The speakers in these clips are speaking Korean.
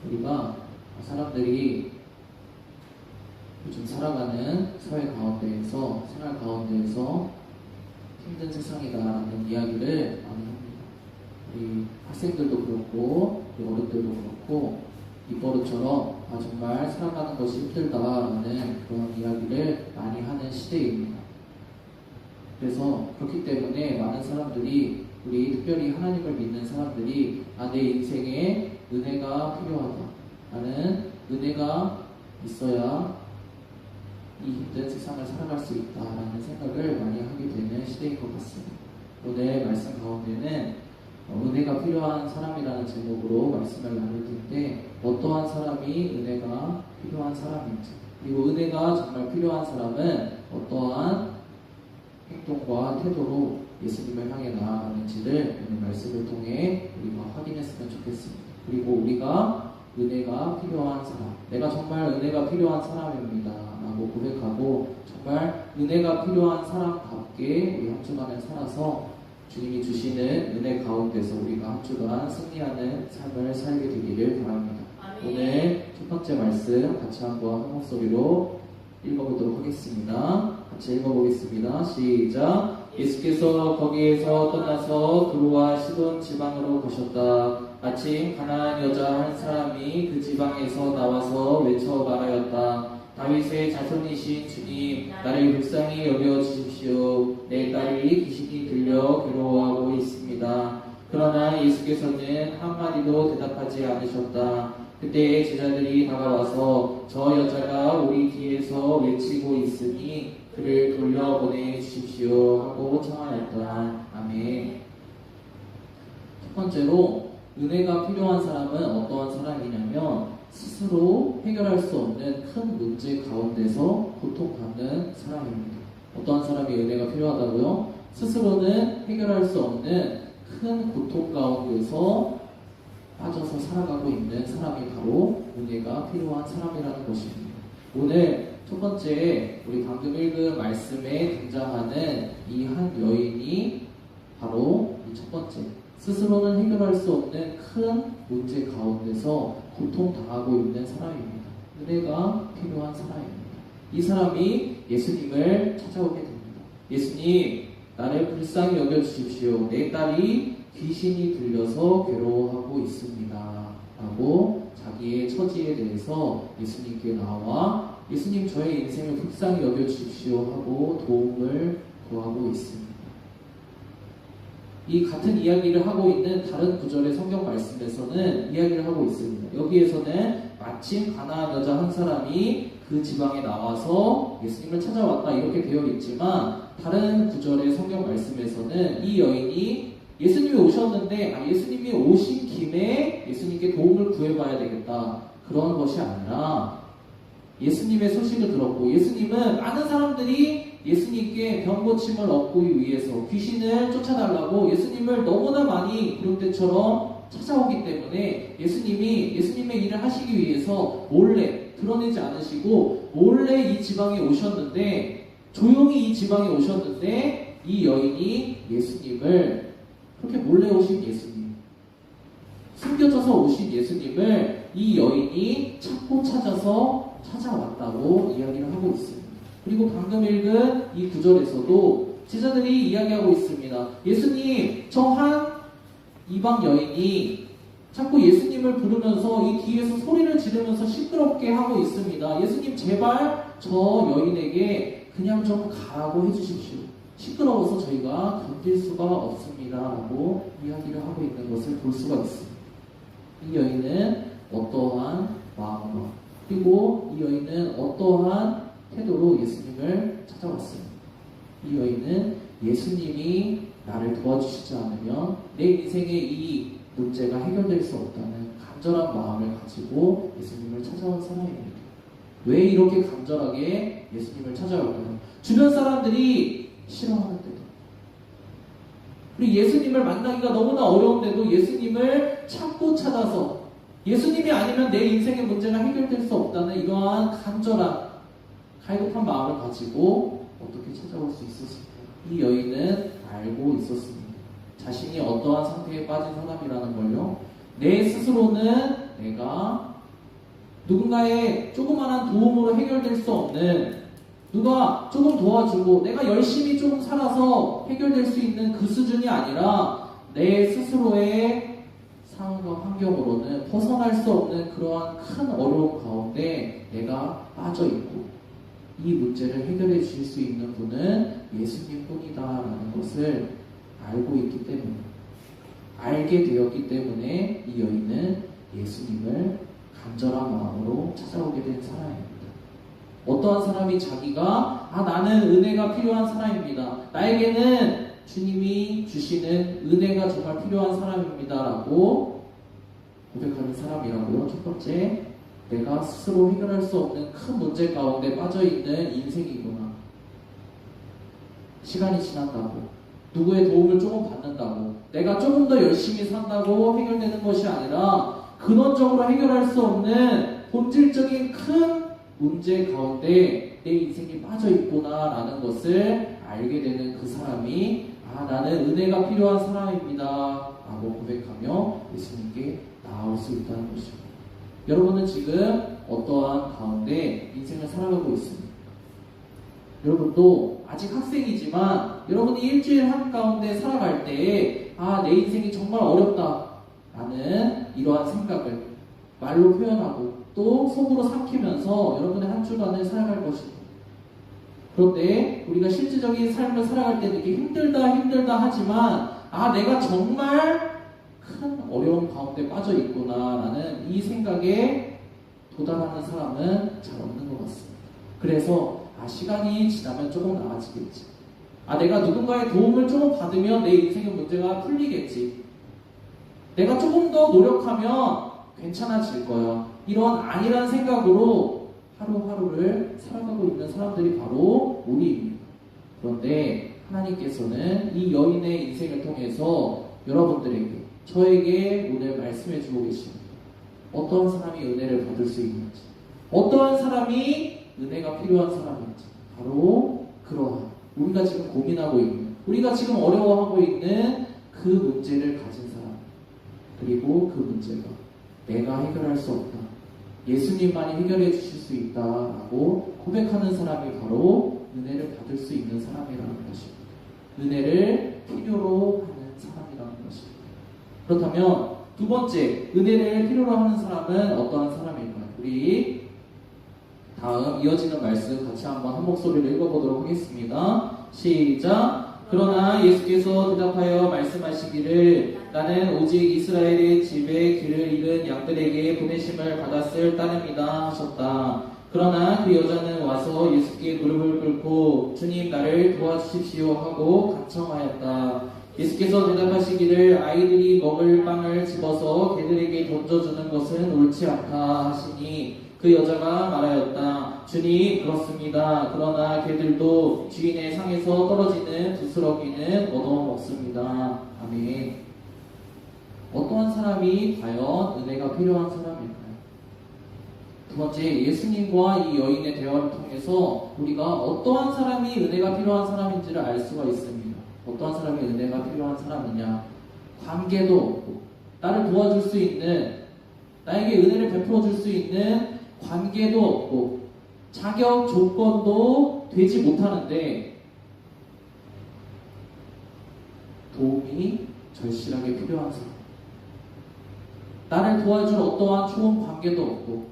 우리가 사람들이 요즘 살아가는 사회 가운데에서, 생활 가운데에서 힘든 세상이다라는 이야기를 많이 합니다. 우리 학생들도 그렇고, 우리 어른들도 그렇고, 입버릇처럼 정말 살아가는 것이 힘들다라는 그런 이야기를 많이 하는 시대입니다. 그래서 그렇기 때문에 많은 사람들이, 우리 특별히 하나님을 믿는 사람들이 내 인생에 은혜가 필요하다, 나는 은혜가 있어야 이 힘든 세상을 살아갈 수 있다라는 생각을 많이 하게 되는 시대인 것 같습니다. 오늘 말씀 가운데는 은혜가 필요한 사람이라는 제목으로 말씀을 나눌 텐데, 어떠한 사람이 은혜가 필요한 사람인지, 그리고 은혜가 정말 필요한 사람은 어떠한 행동과 태도로 예수님을 향해 나아가는지를 오늘 말씀을 통해 우리가 확인했으면 좋겠습니다. 그리고 우리가 은혜가 필요한 사람, 내가 정말 은혜가 필요한 사람입니다 라고 고백하고, 정말 은혜가 필요한 사람답게 우리 한 주간을 살아서 주님이 주시는 은혜 가운데서 우리가 한 주간 승리하는 삶을 살게 되기를 바랍니다. 아멘. 오늘 첫 번째 말씀 같이 한번 한 목소리로 읽어보도록 하겠습니다. 같이 읽어보겠습니다. 시작. 예수께서 거기에서 떠나서 두로와 시돈 지방으로 가셨다. 마침 가나안 여자 한 사람이 그 지방에서 나와서 외쳐 말하였다. 다윗의 자손이신 주님, 나를 불쌍히 여겨주십시오. 내 딸이 귀신이 들려 괴로워하고 있습니다. 그러나 예수께서는 한마디도 대답하지 않으셨다. 그때 제자들이 다가와서 저 여자가 우리 뒤에서 외치고 있으니 그를 돌려보내주십시오 하고 청하였다. 아멘. 첫 번째로, 은혜가 필요한 사람은 어떠한 사람이냐면 스스로 해결할 수 없는 큰 문제 가운데서 고통받는 사람입니다. 어떠한 사람이 은혜가 필요하다고요? 스스로는 해결할 수 없는 큰 고통 가운데서 빠져서 살아가고 있는 사람이 바로 은혜가 필요한 사람이라는 것입니다. 오늘 첫 번째, 우리 방금 읽은 말씀에 등장하는 이 한 여인이 바로 이 첫 번째, 스스로는 해결할 수 없는 큰 문제 가운데서 고통당하고 있는 사람입니다. 은혜가 필요한 사람입니다. 이 사람이 예수님을 찾아오게 됩니다. 예수님, 나를 불쌍히 여겨주십시오. 내 딸이 귀신이 들려서 괴로워하고 있습니다 라고 자기의 처지에 대해서 예수님께 나와, 예수님, 저의 인생을 불쌍히 여겨주십시오 하고 도움을 구하고 있습니다. 이 같은 이야기를 하고 있는 다른 구절의 성경 말씀에서는 이야기를 하고 있습니다. 여기에서는 마침 가나안 여자 한 사람이 그 지방에 나와서 예수님을 찾아왔다 이렇게 되어 있지만, 다른 구절의 성경 말씀에서는 이 여인이 예수님이 오셨는데 예수님이 오신 김에 예수님께 도움을 구해봐야 되겠다, 그런 것이 아니라 예수님의 소식을 들었고, 예수님은 많은 사람들이 예수님께 병고침을 얻기 위해서 귀신을 쫓아달라고 예수님을 너무나 많이 구름대처럼 찾아오기 때문에 예수님의 일을 하시기 위해서 몰래 드러내지 않으시고 몰래 이 지방에 오셨는데, 조용히 이 지방에 오셨는데, 이 여인이 예수님을, 그렇게 몰래 오신 예수님, 숨겨져서 오신 예수님을 이 여인이 찾고 찾아서 찾아왔다고 이야기를 하고 있습니다. 그리고 방금 읽은 이 구절에서도 제자들이 이야기하고 있습니다. 예수님, 저 한 이방 여인이 자꾸 예수님을 부르면서 이 뒤에서 소리를 지르면서 시끄럽게 하고 있습니다. 예수님, 제발 저 여인에게 그냥 좀 가라고 해주십시오. 시끄러워서 저희가 견딜 수가 없습니다 라고 이야기를 하고 있는 것을 볼 수가 있습니다. 이 여인은 어떠한 마음으로, 그리고 이 여인은 어떠한 태도로 예수님을 찾아왔습니다. 이 여인은 예수님이 나를 도와주시지 않으면 내 인생의 이 문제가 해결될 수 없다는 간절한 마음을 가지고 예수님을 찾아온 사람입니다. 왜 이렇게 간절하게 예수님을 찾아올까요? 주변 사람들이 싫어하는데도, 그리고 예수님을 만나기가 너무나 어려운데도 예수님을 찾고 찾아서 예수님이 아니면 내 인생의 문제가 해결될 수 없다는 이러한 간절한 갈급한 마음을 가지고 어떻게 찾아올 수 있었을까요? 이 여인은 알고 있었습니다. 자신이 어떠한 상태에 빠진 사람이라는 걸요. 내 스스로는 내가 누군가의 조그마한 도움으로 해결될 수 없는, 누가 조금 도와주고 내가 열심히 조금 살아서 해결될 수 있는 그 수준이 아니라 내 스스로의 상황과 환경으로는 벗어날 수 없는 그러한 큰 어려움 가운데 내가 빠져있고 이 문제를 해결해 주실 수 있는 분은 예수님 뿐이다라는 것을 알고 있기 때문에, 알게 되었기 때문에 이 여인은 예수님을 간절한 마음으로 찾아오게 된 사람입니다. 어떠한 사람이 자기가 나는 은혜가 필요한 사람입니다, 나에게는 주님이 주시는 은혜가 정말 필요한 사람입니다 라고 고백하는 사람이라고요. 첫 번째, 내가 스스로 해결할 수 없는 큰 문제 가운데 빠져있는 인생이구나. 시간이 지난다고, 누구의 도움을 조금 받는다고, 내가 조금 더 열심히 산다고 해결되는 것이 아니라 근원적으로 해결할 수 없는 본질적인 큰 문제 가운데 내 인생이 빠져있구나 라는 것을 알게 되는 그 사람이 나는 은혜가 필요한 사람입니다 라고 고백하며 예수님께 나올 수 있다는 것입니다. 여러분은 지금 어떠한 가운데 인생을 살아가고 있습니다. 여러분도 아직 학생이지만 여러분이 일주일 한가운데 살아갈 때에 내 인생이 정말 어렵다 라는 이러한 생각을 말로 표현하고 또 속으로 삼키면서 여러분의 한 주간을 살아갈 것입니다. 그런데 우리가 실질적인 삶을 살아갈 때 이렇게 힘들다 하지만 내가 정말 큰 어려움 가운데 빠져 있구나 라는 이 생각에 도달하는 사람은 잘 없는 것 같습니다. 그래서 시간이 지나면 조금 나아지겠지, 내가 누군가의 도움을 조금 받으면 내 인생의 문제가 풀리겠지, 내가 조금 더 노력하면 괜찮아질 거야, 이런 아니란 생각으로 하루하루를 살아가고 있는 사람들이 바로 우리입니다. 그런데 하나님께서는 이 여인의 인생을 통해서 여러분들에게, 저에게 오늘 말씀해 주고 계십니다. 어떠한 사람이 은혜를 받을 수 있는지, 어떠한 사람이 은혜가 필요한 사람인지, 바로 그러한 우리가 지금 고민하고 있는, 우리가 지금 어려워하고 있는 그 문제를 가진 사람, 그리고 그 문제가 내가 해결할 수 없다, 예수님만이 해결해 주실 수 있다라고 고백하는 사람이 바로 은혜를 받을 수 있는 사람이라는 것입니다. 은혜를 필요로 하는 사람이라는 것입니다. 그렇다면 두 번째, 은혜를 필요로 하는 사람은 어떠한 사람일까요? 우리 다음 이어지는 말씀 같이 한번 한 목소리로 읽어보도록 하겠습니다. 시작! 그러나 예수께서 대답하여 말씀하시기를 나는 오직 이스라엘의 집에 길을 잃은 양들에게 보내심을 받았을 따름이다 하셨다. 그러나 그 여자는 와서 예수께 무릎을 꿇고 주님 나를 도와주십시오 하고 간청하였다. 예수께서 대답하시기를 아이들이 먹을 빵을 집어서 개들에게 던져주는 것은 옳지 않다 하시니 그 여자가 말하였다. 주님 그렇습니다. 그러나 개들도 주인의 상에서 떨어지는 부스러기는 얻어먹습니다. 아멘. 어떠한 사람이 과연 은혜가 필요한 사람일까요? 두 번째, 예수님과 이 여인의 대화를 통해서 우리가 어떠한 사람이 은혜가 필요한 사람인지를 알 수가 있습니다. 어떠한 사람이 은혜가 필요한 사람이냐? 관계도 없고 나를 도와줄 수 있는, 나에게 은혜를 베풀어 줄 수 있는 관계도 없고 자격 조건도 되지 못하는데 도움이 절실하게 필요한 사람, 나를 도와줄 어떠한 좋은 관계도 없고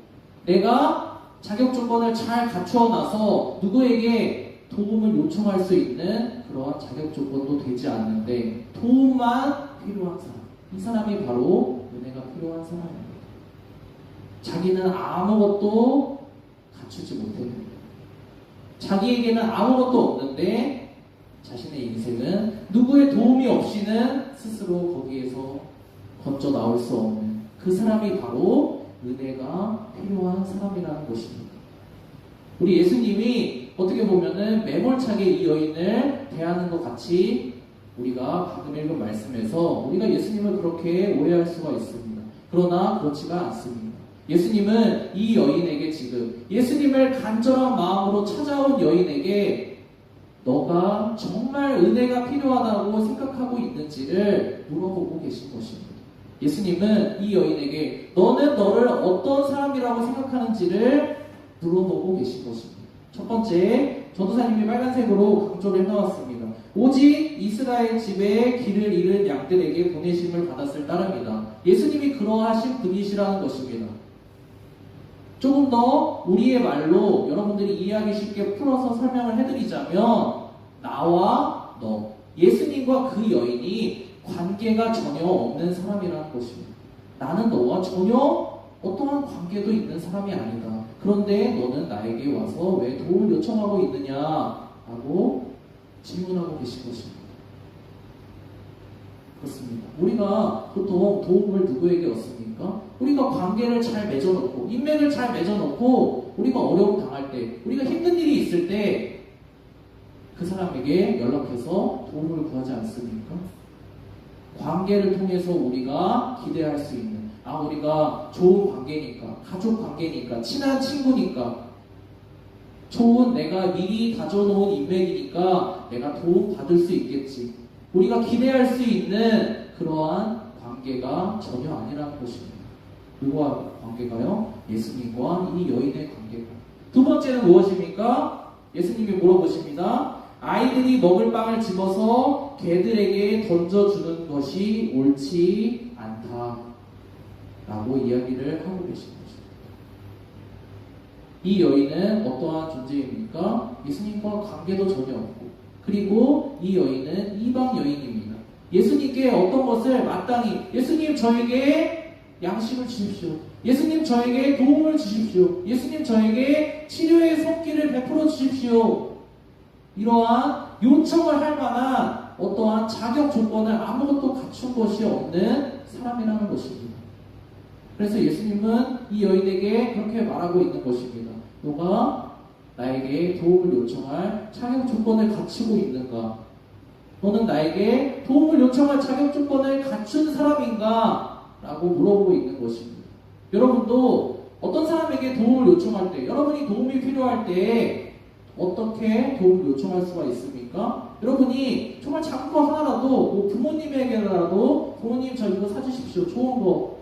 내가 자격 조건을 잘 갖추어 놔서 누구에게 도움을 요청할 수 있는 그러한 자격 조건도 되지 않는데 도움만 필요한 사람, 이 사람이 바로 은혜가 필요한 사람입니다. 자기는 아무것도 갖추지 못했는데, 자기에게는 아무것도 없는데 자신의 인생은 누구의 도움이 없이는 스스로 거기에서 건져 나올 수 없는 그 사람이 바로 은혜가 필요한 사람이라는 것입니다. 우리 예수님이 어떻게 보면은 매몰차게 이 여인을 대하는 것 같이 우리가 방금 읽은 말씀에서 우리가 예수님을 그렇게 오해할 수가 있습니다. 그러나 그렇지가 않습니다. 예수님은 이 여인에게 지금 예수님을 간절한 마음으로 찾아온 여인에게 너가 정말 은혜가 필요하다고 생각하고 있는지를 물어보고 계신 것입니다. 예수님은 이 여인에게 너는 너를 어떤 사람이라고 생각하는지를 물어보고 계신 것입니다. 첫 번째, 전도사님이 빨간색으로 강조를 해놓았습니다. 오직 이스라엘 집에 길을 잃은 양들에게 보내심을 받았을 따름이다. 예수님이 그러하신 분이시라는 것입니다. 조금 더 우리의 말로 여러분들이 이해하기 쉽게 풀어서 설명을 해드리자면 나와 너, 예수님과 그 여인이 관계가 전혀 없는 사람이라는 것입니다. 나는 너와 전혀 어떠한 관계도 있는 사람이 아니다. 그런데 너는 나에게 와서 왜 도움을 요청하고 있느냐? 라고 질문하고 계신 것입니다. 그렇습니다. 우리가 보통 도움을 누구에게 얻습니까? 우리가 관계를 잘 맺어놓고 인맥을 잘 맺어놓고 우리가 어려움 당할 때, 우리가 힘든 일이 있을 때 그 사람에게 연락해서 도움을 구하지 않습니까? 관계를 통해서 우리가 기대할 수 있는, 우리가 좋은 관계니까, 가족 관계니까, 친한 친구니까, 좋은 내가 미리 다져놓은 인맥이니까 내가 도움 받을 수 있겠지. 우리가 기대할 수 있는 그러한 관계가 전혀 아니라는 것입니다. 누구와 관계가요? 예수님과 이 여인의 관계가. 두 번째는 무엇입니까? 예수님이 물어보십니다. 아이들이 먹을 빵을 집어서 개들에게 던져주는 것이 옳지 않다. 라고 이야기를 하고 계신 것입니다. 이 여인은 어떠한 존재입니까? 예수님과 관계도 전혀 없고, 그리고 이 여인은 이방 여인입니다. 예수님께 어떤 것을 마땅히, 예수님 저에게 양식을 주십시오. 예수님 저에게 도움을 주십시오. 예수님 저에게 치료의 손길을 베풀어 주십시오. 이러한 요청을 할 만한 어떠한 자격 조건을 아무것도 갖춘 것이 없는 사람이라는 것입니다. 그래서 예수님은 이 여인에게 그렇게 말하고 있는 것입니다. 너가 나에게 도움을 요청할 자격 조건을 갖추고 있는가? 너는 나에게 도움을 요청할 자격 조건을 갖춘 사람인가? 라고 물어보고 있는 것입니다. 여러분도 어떤 사람에게 도움을 요청할 때, 여러분이 도움이 필요할 때 어떻게 도움을 요청할 수가 있습니까? 여러분이 정말 작은 거 하나라도, 뭐 부모님에게라도 부모님 저 이거 사주십시오. 좋은 거,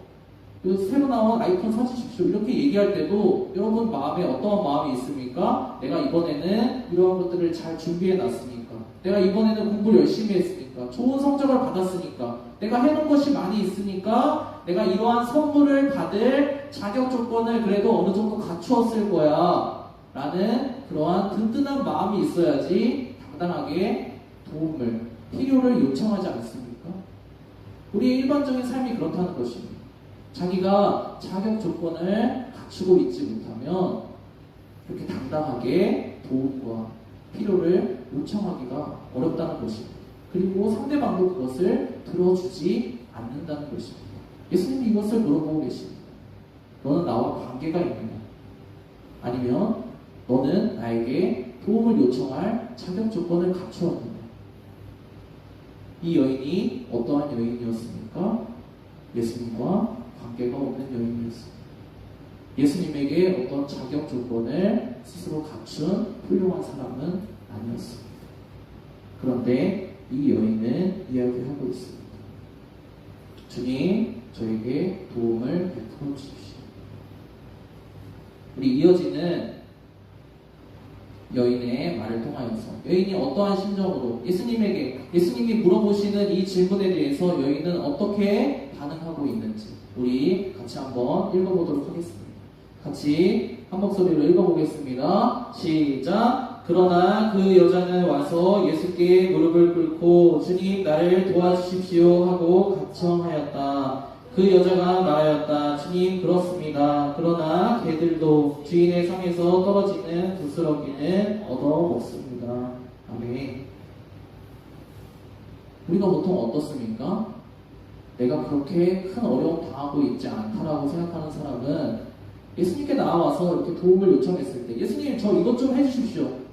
새로 나온 아이폰 사주십시오. 이렇게 얘기할 때도 여러분 마음에 어떠한 마음이 있습니까? 내가 이번에는 이러한 것들을 잘 준비해 놨으니까, 내가 이번에는 공부를 열심히 했으니까, 좋은 성적을 받았으니까, 내가 해놓은 것이 많이 있으니까 내가 이러한 선물을 받을 자격 조건을 그래도 어느 정도 갖추었을 거야 라는 그러한 든든한 마음이 있어야지 당당하게 도움을, 필요를 요청하지 않습니까? 우리의 일반적인 삶이 그렇다는 것입니다. 자기가 자격 조건을 갖추고 있지 못하면 그렇게 당당하게 도움과 필요를 요청하기가 어렵다는 것입니다. 그리고 상대방도 그것을 들어주지 않는다는 것입니다. 예수님이 이것을 물어보고 계십니다. 너는 나와 관계가 있느냐? 아니면 너는 나에게 도움을 요청할 자격 조건을 갖추었느냐? 이 여인이 어떠한 여인이었습니까? 예수님과 관계가 없는 여인이었습니다. 예수님에게 어떤 자격 조건을 스스로 갖춘 훌륭한 사람은 아니었습니다. 그런데 이 여인은 이야기하고 있습니다. 주님, 저에게 도움을 베풀어 주십시오. 우리 이어지는 여인의 말을 통하여서 여인이 어떠한 심정으로 예수님이 물어보시는 이 질문에 대해서 여인은 어떻게 반응하고 있는지 우리 같이 한번 읽어보도록 하겠습니다. 같이 한 목소리로 읽어보겠습니다. 시작! 그러나 그 여자는 와서 예수께 무릎을 꿇고 주님 나를 도와주십시오 하고 간청하였다. 그 여자가 말하였다. 주님 그렇습니다. 그러나 개들도 주인의 상에서 떨어지는 부스러기는 얻어먹습니다. 아멘. 우리가 보통 어떻습니까? 내가 그렇게 큰 어려움 당하고 있지 않다라고 생각하는 사람은 예수님께 나와서 이렇게 도움을 요청했을 때 예수님 저 이것 좀 해주십시오.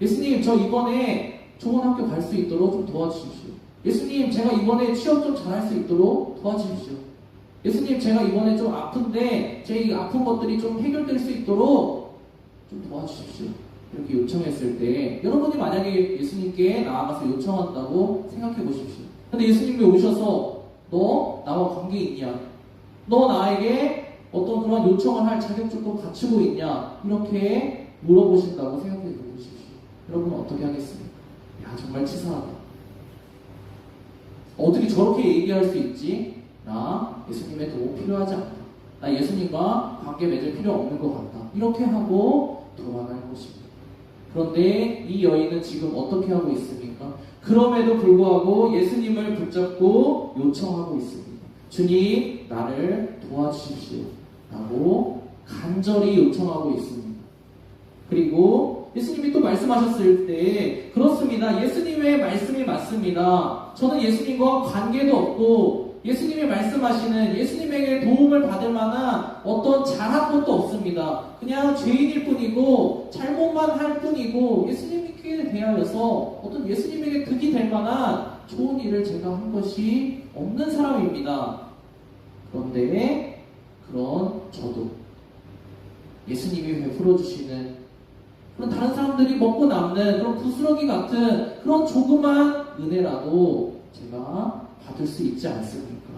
예수님 저 이번에 좋은 학교 갈 수 있도록 좀 도와주십시오. 예수님 제가 이번에 취업 좀 잘할 수 있도록 도와주십시오. 예수님 제가 이번에 좀 아픈데 제 이 아픈 것들이 좀 해결될 수 있도록 좀 도와주십시오. 이렇게 요청했을 때 여러분이 만약에 예수님께 나아가서 요청한다고 생각해 보십시오. 근데 예수님이 오셔서 너 나와 관계 있냐? 너 나에게 어떤 그런 요청을 할 자격 조건 갖추고 있냐? 이렇게 물어보신다고 생각해 보십시오. 여러분 어떻게 하겠습니까? 야, 정말 치사하다. 어떻게 저렇게 얘기할 수 있지? 나 예수님의 도움 필요하지 않다. 나 예수님과 관계 맺을 필요 없는 것 같다. 이렇게 하고 돌아갈 것입니다. 그런데 이 여인은 지금 어떻게 하고 있습니까? 그럼에도 불구하고 예수님을 붙잡고 요청하고 있습니다. 주님, 나를 도와주십시오. 라고 간절히 요청하고 있습니다. 그리고 예수님이 또 말씀하셨을 때, 그렇습니다. 예수님의 말씀이 맞습니다. 저는 예수님과 관계도 없고 예수님이 말씀하시는 예수님에게 도움을 받을 만한 어떤 잘한 것도 없습니다. 그냥 죄인일 뿐이고 잘못만 할 뿐이고 예수님께 대하여서 어떤 예수님에게 득이 될 만한 좋은 일을 제가 한 것이 없는 사람입니다. 그런데 그런 저도 예수님이 베풀어 주시는 그런 다른 사람들이 먹고 남는 그런 부스러기 같은 그런 조그만 은혜라도 제가 받을 수 있지 않습니까?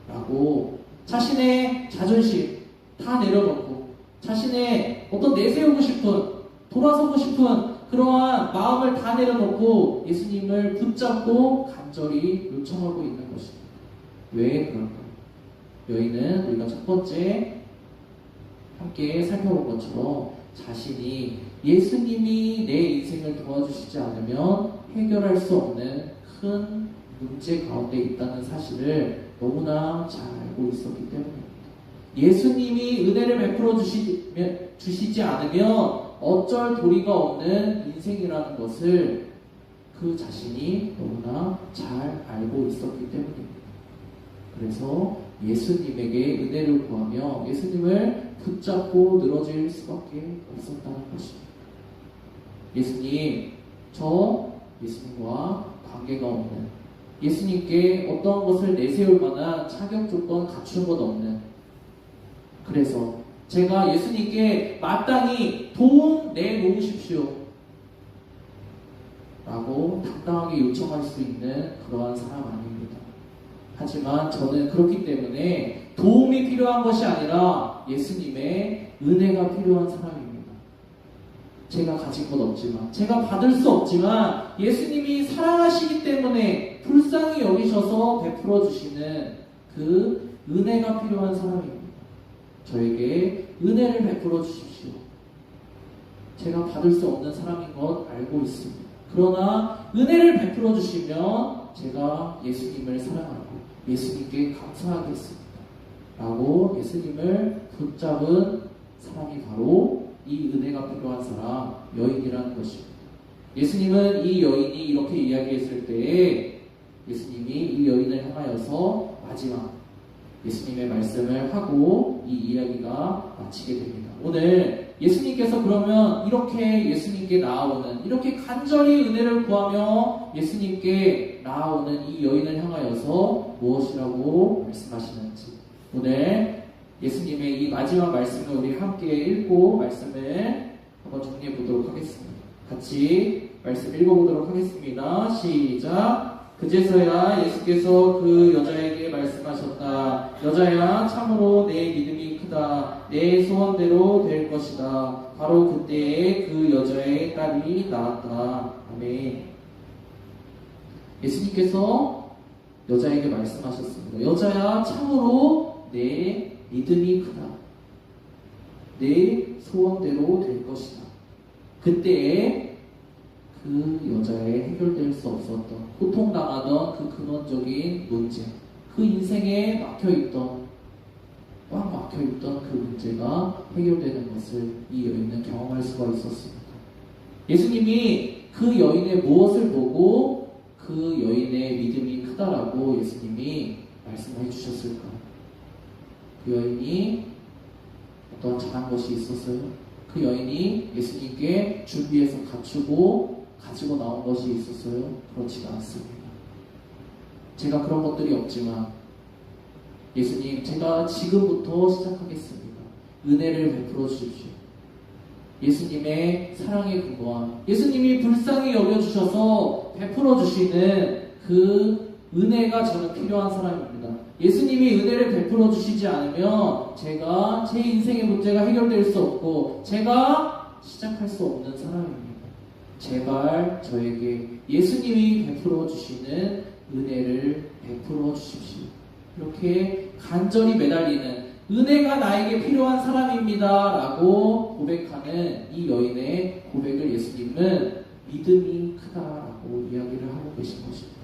라고 자신의 자존심 다 내려놓고 자신의 어떤 내세우고 싶은 돌아서고 싶은 그러한 마음을 다 내려놓고 예수님을 붙잡고 간절히 요청하고 있는 것입니다. 왜 그럴까요? 여인은 우리가 첫 번째 함께 살펴본 것처럼 자신이 예수님이 내 인생을 도와주시지 않으면 해결할 수 없는 큰 문제 가운데 있다는 사실을 너무나 잘 알고 있었기 때문입니다. 예수님이 은혜를 베풀어 주시지 않으면 어쩔 도리가 없는 인생이라는 것을 그 자신이 너무나 잘 알고 있었기 때문입니다. 그래서 예수님에게 은혜를 구하며 예수님을 붙잡고 늘어질 수밖에 없었다는 것입니다. 예수님, 저 예수님과 관계가 없는 예수님께 어떤 것을 내세울 만한 자격 조건 갖춘 것 없는 그래서 제가 예수님께 마땅히 도움 내놓으십시오 라고 당당하게 요청할 수 있는 그러한 사람 아닙니다. 하지만 저는 그렇기 때문에 도움이 필요한 것이 아니라 예수님의 은혜가 필요한 사람입니다. 제가 가진 것 없지만, 제가 받을 수 없지만 예수님이 사랑하시기 때문에 불쌍히 여기셔서 베풀어 주시는 그 은혜가 필요한 사람입니다. 저에게 은혜를 베풀어 주십시오. 제가 받을 수 없는 사람인 것 알고 있습니다. 그러나 은혜를 베풀어 주시면 제가 예수님을 사랑하고 예수님께 감사하겠습니다. 라고 예수님을 붙잡은 사람이 바로 이 은혜가 필요한 사람, 여인이라는 것입니다. 예수님은 이 여인이 이렇게 이야기했을 때에 예수님이 이 여인을 향하여서 마지막 예수님의 말씀을 하고 이 이야기가 마치게 됩니다. 오늘 예수님께서 그러면 이렇게 예수님께 나아오는, 이렇게 간절히 은혜를 구하며 예수님께 나아오는 이 여인을 향하여서 무엇이라고 말씀하시는지, 오늘 예수님의 이 마지막 말씀을 우리 함께 읽고 말씀을 한번 정리해 보도록 하겠습니다. 같이 말씀 읽어보도록 하겠습니다. 시작. 그제서야 예수께서 그 여자에게 말씀하셨다. 여자야, 참으로 내 믿음이 크다. 내 소원대로 될 것이다. 바로 그때에 그 여자의 딸이 나았다. 아멘. 예수님께서 여자에게 말씀하셨습니다. 여자야, 참으로 내 믿음이 크다. 내 소원대로 될 것이다. 그때에 그 여자의 해결될 수 없었던, 고통당하던 그 근원적인 문제, 그 인생에 막혀있던, 꽉 막혀있던 그 문제가 해결되는 것을 이 여인은 경험할 수가 있었습니다. 예수님이 그 여인의 무엇을 보고 그 여인의 믿음이 크다라고 예수님이 말씀해 주셨을까요? 그 여인이 어떤 잘한 것이 있었어요? 그 여인이 예수님께 준비해서 갖추고 가지고 나온 것이 있었어요? 그렇지가 않습니다. 제가 그런 것들이 없지만 예수님, 제가 지금부터 시작하겠습니다. 은혜를 베풀어 주십시오. 예수님의 사랑에 근거한, 예수님이 불쌍히 여겨주셔서 베풀어 주시는 그 은혜가 저는 필요한 사람입니다. 예수님이 은혜를 베풀어 주시지 않으면 제가 제 인생의 문제가 해결될 수 없고 제가 시작할 수 없는 사람입니다. 제발 저에게 예수님이 베풀어 주시는 은혜를 베풀어 주십시오. 이렇게 간절히 매달리는 은혜가 나에게 필요한 사람입니다 라고 고백하는 이 여인의 고백을 예수님은 믿음이 크다라고 이야기를 하고 계신 것입니다.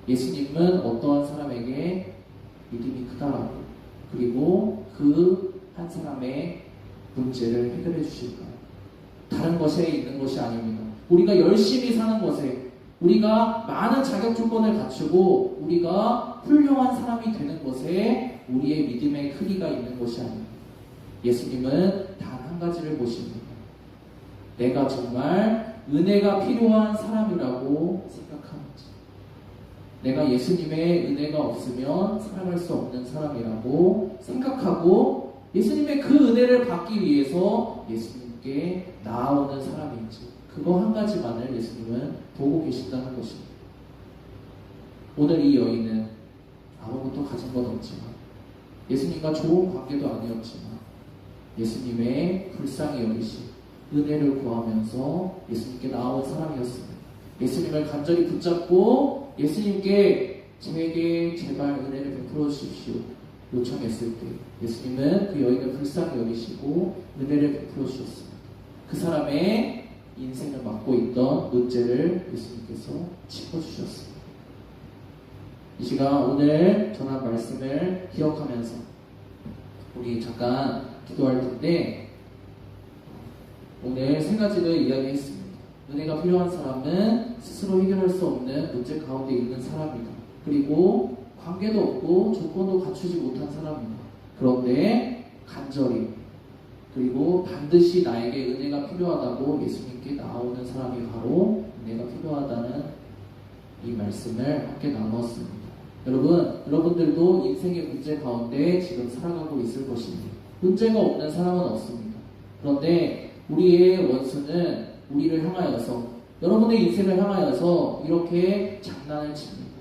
예수님은 어떠한 사람에게 믿음이 크다라고 그리고 그 한 사람의 문제를 해결해 주실까요? 다른 것에 있는 것이 아닙니다. 우리가 열심히 사는 것에 우리가 많은 자격 조건을 갖추고 우리가 훌륭한 사람이 되는 것에 우리의 믿음의 크기가 있는 것이 아닙니다. 예수님은 단 한 가지를 보십니다. 내가 정말 은혜가 필요한 사람이라고 생각하는지, 내가 예수님의 은혜가 없으면 살아갈 수 없는 사람이라고 생각하고 예수님의 그 은혜를 받기 위해서 예수님께 나아오는 사람인지, 그거 한 가지만을 예수님은 보고 계신다는 것입니다. 오늘 이 여인은 아무것도 가진 건 없지만 예수님과 좋은 관계도 아니었지만 예수님의 불쌍히 여기신 은혜를 구하면서 예수님께 나아온 사람이었습니다. 예수님을 간절히 붙잡고 예수님께 제게 제발 은혜를 베풀어 주십시오 요청했을 때 예수님은 그 여인을 불쌍히 여기시고 은혜를 베풀어 주셨습니다. 그 사람의 인생을 맡고 있던 문제를 예수님께서 짚어주셨습니다. 이 시간 오늘 전한 말씀을 기억하면서 우리 잠깐 기도할 텐데, 오늘 세 가지를 이야기했습니다. 은혜가 필요한 사람은 스스로 해결할 수 없는 문제 가운데 있는 사람이다. 그리고 관계도 없고 조건도 갖추지 못한 사람이다. 그런데 간절히 그리고 반드시 나에게 은혜가 필요하다고 예수님께 나오는 사람이 바로 은혜가 필요하다는 이 말씀을 함께 나누었습니다. 여러분들도 인생의 문제 가운데 지금 살아가고 있을 것입니다. 문제가 없는 사람은 없습니다. 그런데 우리의 원수는 우리를 향하여서, 여러분의 인생을 향하여서 이렇게 장난을 칩니다.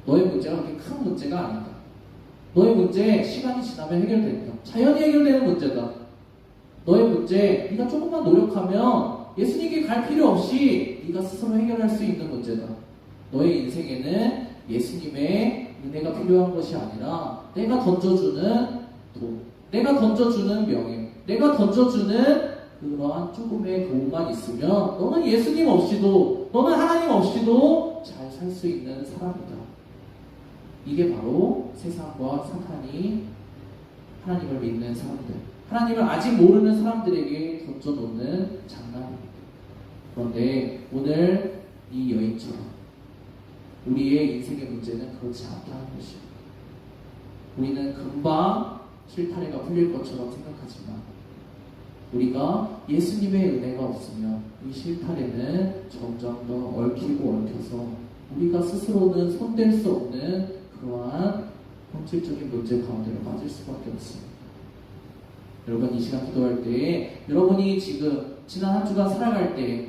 너의 문제가 그렇게 큰 문제가 아니다. 너의 문제 시간이 지나면 해결된다. 자연히 해결되는 문제다. 너의 문제 네가 조금만 노력하면 예수님께 갈 필요 없이 네가 스스로 해결할 수 있는 문제다. 너의 인생에는 예수님의 은혜가 필요한 것이 아니라 내가 던져주는 돈, 내가 던져주는 명예, 내가 던져주는 그러한 조금의 도움만 있으면 너는 예수님 없이도, 너는 하나님 없이도 잘 살 수 있는 사람이다. 이게 바로 세상과 사탄이 하나님을 믿는 사람들, 하나님을 아직 모르는 사람들에게 던져놓는 장난입니다. 그런데 오늘 이 여인처럼 우리의 인생의 문제는 그렇지 않다는 것입니다. 우리는 금방 실타래가 풀릴 것처럼 생각하지만 우리가 예수님의 은혜가 없으면 이 실타래는 점점 더 얽히고 얽혀서 우리가 스스로는 손댈 수 없는 그러한 본질적인 문제 가운데로 빠질 수밖에 없습니다. 여러분, 이 시간 기도할 때 여러분이 지금 지난 한 주간 살아갈 때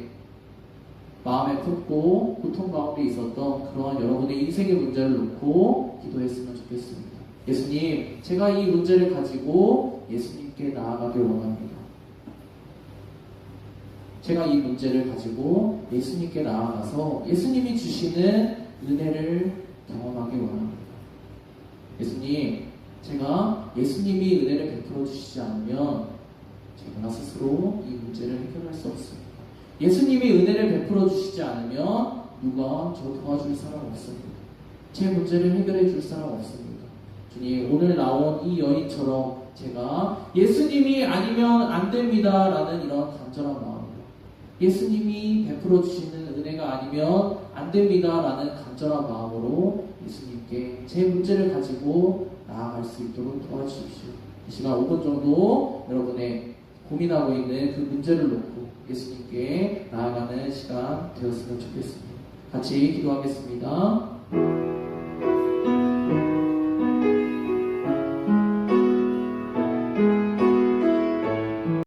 마음에 품고 고통 가운데 있었던 그러한 여러분의 인생의 문제를 놓고 기도했으면 좋겠습니다. 예수님, 제가 이 문제를 가지고 예수님께 나아가길 원합니다. 제가 이 문제를 가지고 예수님께 나아가서 예수님이 주시는 은혜를 경험하길 원합니다. 예수님, 제가 예수님이 은혜를 베풀어 주시지 않으면 제가 스스로 이 문제를 해결할 수 없습니다. 예수님이 은혜를 베풀어 주시지 않으면 누가 저 도와줄 사람 없습니다. 제 문제를 해결해 줄 사람 없습니다. 주님, 오늘 나온 이 여인처럼 제가 예수님이 아니면 안 됩니다 라는 이런 간절한 마음으로, 예수님이 베풀어 주시는 은혜가 아니면 안 됩니다 라는 간절한 마음으로 예수님께 제 문제를 가지고 나아갈 수 있도록 도와주십시오. 이 시간 5분 정도 여러분의 고민하고 있는 그 문제를 놓고 예수님께 나아가는 시간 되었으면 좋겠습니다. 같이 기도하겠습니다.